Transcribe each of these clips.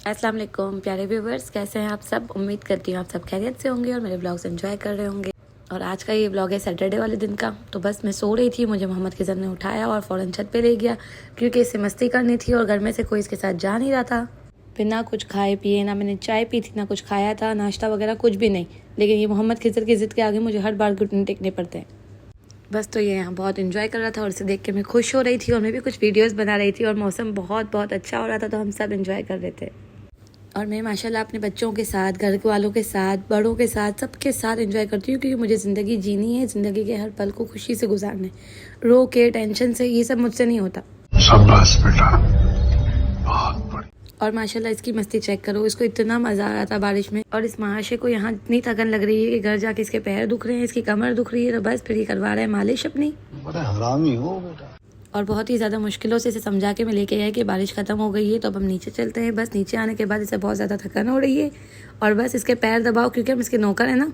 अस्सलाम वालेकुम प्यारे व्यूवर्स, कैसे हैं आप सब। उम्मीद करती हूँ आप सब खैरियत से होंगे और मेरे ब्लॉग्स एंजॉय कर रहे होंगे। और आज का ये ब्लॉग है सैटरडे वाले दिन का। तो बस मैं सो रही थी, मुझे मोहम्मद खिज़र ने उठाया और फ़ौरन छत पे ले गया क्योंकि इससे मस्ती करनी थी और घर में से कोई इसके साथ जा नहीं रहा था। फिर ना कुछ खाए पिए, ना मैंने चाय पी थी, ना कुछ खाया था, नाश्ता वगैरह कुछ भी नहीं। लेकिन ये मोहम्मद खिज़र की ज़िद के आगे मुझे हर बार घुटने टेकने पड़ते हैं। बस तो ये यहाँ बहुत इन्जॉय कर रहा था और इसे देख के मैं खुश हो रही थी और मैं भी कुछ वीडियोस बना रही थी और मौसम बहुत बहुत अच्छा हो रहा था, तो हम सब इन्जॉय कर रहे थे। और मैं माशाल्लाह अपने बच्चों के साथ, घर वालों के साथ, बड़ों के साथ, सबके साथ एंजॉय करती हूँ क्योंकि मुझे ज़िंदगी जीनी है। ज़िंदगी के हर पल को खुशी से गुजारना है, रो के टेंशन से, ये सब मुझसे नहीं होता। शाबाश बेटा, बहुत बढ़िया। और माशाल्लाह इसकी मस्ती चेक करो, इसको इतना मज़ा आ रहा था बारिश में। और इस महाशय को यहाँ इतनी थकन लग रही है कि घर जाके इसके पैर दुख रहे हैं, इसकी कमर दुख रही है, तो बस फिर ये करवा रहा है मालिश अपनी। बड़ा हरामी हो बेटा। और बहुत ही ज़्यादा मुश्किलों से इसे समझा के मैं लेके आया कि बारिश ख़त्म हो गई है तो अब हम नीचे चलते हैं। बस नीचे आने के बाद इसे बहुत ज़्यादा थकान हो रही है और बस इसके पैर दबाओ क्योंकि हम इसके नौकर हैं ना।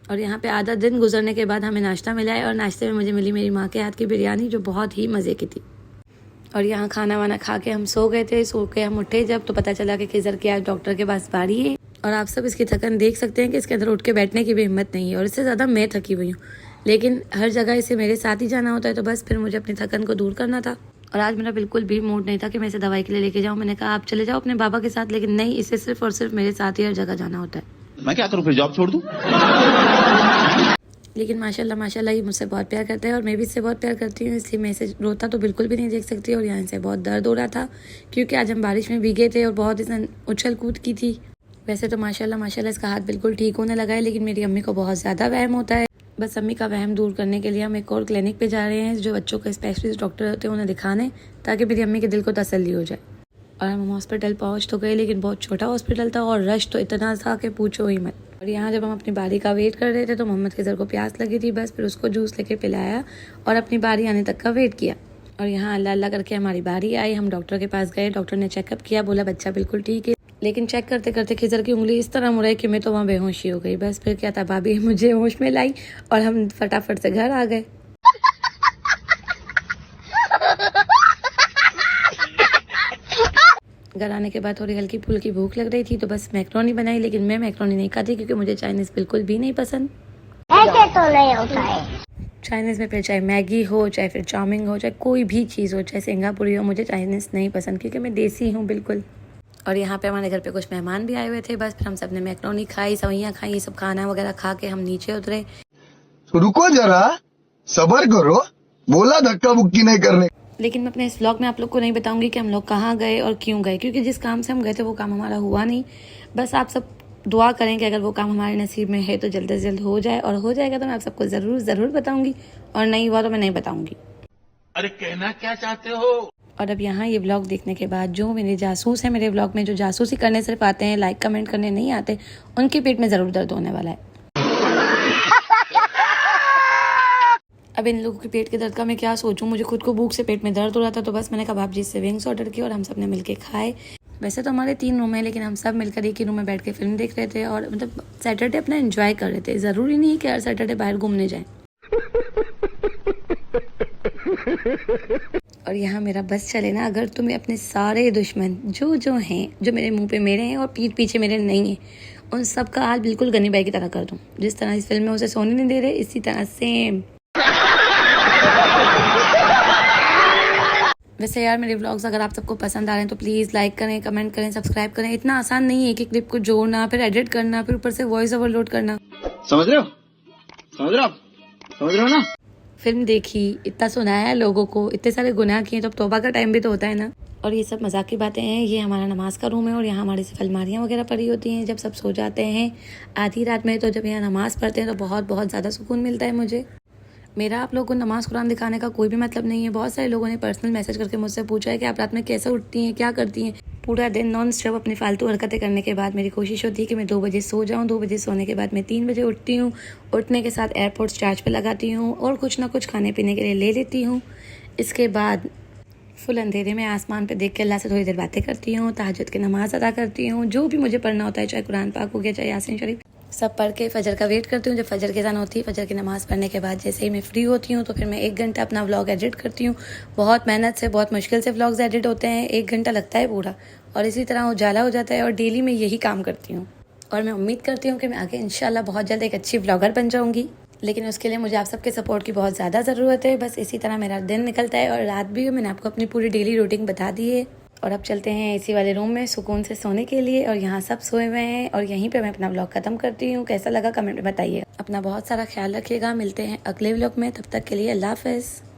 और यहाँ पे आधा दिन गुजरने के बाद हमें नाश्ता मिला है और नाश्ते में मुझे मिली मेरी माँ के हाथ की बिरयानी जो बहुत ही मज़े की थी। और यहाँ खाना वाना खा के हम सो गए थे। सो के हम उठे जब तो पता चला कि खिज़र की आज डॉक्टर के पास बारी है। और आप सब इसकी थकन देख सकते हैं कि इसके अंदर उठ के बैठने की भी हिम्मत नहीं है और इससे ज़्यादा मैं थकी हुई हूँ। लेकिन हर जगह इसे मेरे साथ ही जाना होता है तो बस फिर मुझे अपनी थकन को दूर करना था। और आज मेरा बिल्कुल भी मूड नहीं था कि मैं इसे दवाई के लिए लेके जाऊँ। मैंने कहा आप चले जाओ अपने बाबा के साथ, लेकिन नहीं, इसे सिर्फ और सिर्फ मेरे साथ ही हर जगह जाना होता है। मैं क्या करूँ, फिर जॉब छोड़ दूँ? लेकिन माशाल्लाह माशाल्लाह ये मुझसे बहुत प्यार करता है और मैं भी इससे बहुत प्यार करती हूँ, इसलिए मैं इसे रोता तो बिल्कुल भी नहीं देख सकती। और यहाँ से बहुत दर्द हो रहा था क्योंकि आज हम बारिश में भीगे थे और बहुत इसने उछल कूद की थी। वैसे तो माशाल्लाह माशाल्लाह इसका हाथ बिल्कुल ठीक होने लगा है, लेकिन मेरी अम्मी को बहुत ज़्यादा वहम होता है। बस अम्मी का वहम दूर करने के लिए हम एक और क्लिनिक पे जा रहे हैं जो बच्चों के स्पेशलिस्ट डॉक्टर होते हैं उन्हें दिखाने, ताकि मेरी अम्मी के दिल को तसल्ली हो जाए। और हम हॉस्पिटल पहुंच तो गए, लेकिन बहुत छोटा हॉस्पिटल था और रश तो इतना था कि पूछो ही मत। और यहाँ जब हम अपनी बारी का वेट कर रहे थे तो मोहम्मद खिज़र को प्यास लगी थी, बस फिर उसको जूस लेके पिलाया और अपनी बारी आने तक का वेट किया। और यहाँ अल्लाह अल्लाह करके हमारी बारी आई। हम डॉक्टर के पास गए, डॉक्टर ने चेकअप किया, बोला बच्चा बिल्कुल ठीक है। लेकिन चेक करते करते खिज़र की उंगली इस तरह मुड़ाई कि मैं तो वहाँ बेहोशी हो गई। बस फिर क्या था, भाभी मुझे होश में लाई और हम फटाफट से घर आ गए। घर आने के बाद थोड़ी हल्की फुल्की भूख लग रही थी तो बस मैक्रोनी बनाई, लेकिन मैं मैक्रोनी नहीं खाती क्योंकि मुझे चाइनीज़ बिल्कुल भी नहीं पसंद। ऐसे तो नहीं होता है। चाइनीज़ में फिर चाहे मैगी हो, चाहे फिर चाउमीन हो, चाहे कोई भी चीज़ हो, चाहे सिंगापुरी हो, मुझे चाइनीज़ नहीं पसंद क्योंकि मैं देसी हूँ बिल्कुल। और यहाँ पे हमारे घर पे कुछ मेहमान भी आए हुए थे। बस फिर हम सब ने मैक्रोनी खाई, सवैयाँ खाई, ये सब खाना वगैरह खा के हम नीचे उतरे। रुको जरा, सबर करो, बोला धक्का मुक्की नहीं करने। लेकिन मैं अपने इस व्लॉग में आप लोग को नहीं बताऊंगी कि हम लोग कहाँ गए और क्यों गए, क्योंकि जिस काम से हम गए थे वो काम हमारा हुआ नहीं। बस आप सब दुआ करें कि अगर वो काम हमारे नसीब में है तो जल्द से जल्द हो जाए, और हो जाएगा तो मैं आप सबको ज़रूर बताऊंगी, और नहीं हुआ तो मैं नहीं बताऊंगी। अरे कहना क्या चाहते हो? और अब यहाँ ये व्लॉग देखने के बाद जो मेरे जासूस हैं, मेरे व्लॉग में जो जासूसी करने सिर्फ आते हैं, लाइक कमेंट करने नहीं आते, उनके पेट में ज़रूर दर्द होने वाला है। अब इन लोगों के पेट के दर्द का मैं क्या सोचूं, मुझे खुद को भूख से पेट में दर्द हो रहा था तो बस मैंने कबाब जी से विंग्स ऑर्डर किया और हम सब ने मिलके खाए। वैसे तो हमारे 3 रूम है, लेकिन हम सब मिलकर एक ही रूम में बैठ के फिल्म देख रहे थे और मतलब सैटरडे अपना एंजॉय कर रहे थे। ज़रूरी नहीं है कि हर सैटरडे बाहर घूमने जाएं। और यहाँ मेरा बस चले ना, अगर तुम्हें अपने सारे दुश्मन जो हैं, जो मेरे मुंह पे मेरे हैं और पीठ पीछे मेरे नहीं हैं, उन सब का हाल बिल्कुल गनी बाई की तरह कर दूँ। जिस तरह इस फिल्म में उसे सोने नहीं दे रहे, इसी तरह सेम। वैसे यार मेरे व्लॉग्स अगर आप सबको पसंद आ रहे हैं तो प्लीज़ लाइक करें, कमेंट करें, सब्सक्राइब करें। इतना आसान नहीं है कि क्लिप को जोड़ना, फिर एडिट करना, फिर ऊपर से वॉइस ओवर लोड करना। समझ रहे हो ना? फिल्म देखी, इतना सुनाया लोगों को, इतने सारे गुनाह किए, तो अब तौबा का टाइम भी तो होता है ना। और ये सब मजाक की बातें हैं। ये हमारा नमाज का रूम है और यहाँ हमारी सिर्फ अलमारियाँ वगैरह पड़ी होती हैं जब सब सो जाते हैं आधी रात में। तो जब यहाँ नमाज़ पढ़ते हैं तो बहुत ज़्यादा सुकून मिलता है मुझे। मेरा आप लोगों को नमाज कुरान दिखाने का कोई भी मतलब नहीं है। बहुत सारे लोगों ने पर्सनल मैसेज करके मुझसे पूछा है कि आप रात में कैसे उठती हैं, क्या करती हैं। पूरा दिन नॉन स्टॉप अपनी फालतू हरकतें करने के बाद मेरी कोशिश होती है कि मैं 2 बजे सो जाऊं। 2 बजे सोने के बाद मैं 3 बजे उठती हूँ। उठने के साथ एयरपोर्ट्स चार्ज पे लगाती हूँ और कुछ ना कुछ खाने पीने के लिए ले लेती हूँ। इसके बाद फुल अंधेरे में आसमान पे देख के अल्लाह से थोड़ी देर बातें करती हूँ, तहज्जुद की नमाज़ अदा करती हूँ, जो भी मुझे पढ़ना होता है, चाहे कुरान पाक हो गया, चाहे यासीन शरीफ, सब पढ़ के फजर का वेट करती हूँ। जब फजर की अज़ान होती है, फजर की नमाज़ पढ़ने के बाद जैसे ही मैं फ्री होती हूँ तो फिर मैं 1 घंटा अपना व्लॉग एडिट करती हूँ। बहुत मेहनत से, बहुत मुश्किल से व्लॉग्स एडिट होते हैं, 1 घंटा लगता है पूरा। और इसी तरह उजाला हो जाता है और डेली मैं यही काम करती हूँ। और मैं उम्मीद करती हूँ कि मैं आगे इंशाल्लाह बहुत जल्द एक अच्छी व्लॉगर बन जाऊँगी, लेकिन उसके लिए मुझे आप सबके सपोर्ट की बहुत ज़्यादा ज़रूरत है। बस इसी तरह मेरा दिन निकलता है और रात भी मैंने आपको अपनी पूरी डेली रूटीन बता दी है। और अब चलते हैं एसी वाले रूम में सुकून से सोने के लिए, और यहाँ सब सोए हुए हैं और यहीं पे मैं अपना व्लॉग खत्म करती हूँ। कैसा लगा कमेंट में बताइए। अपना बहुत सारा ख्याल रखिएगा, मिलते हैं अगले व्लॉग में, तब तक के लिए अल्लाह हाफ़िज़।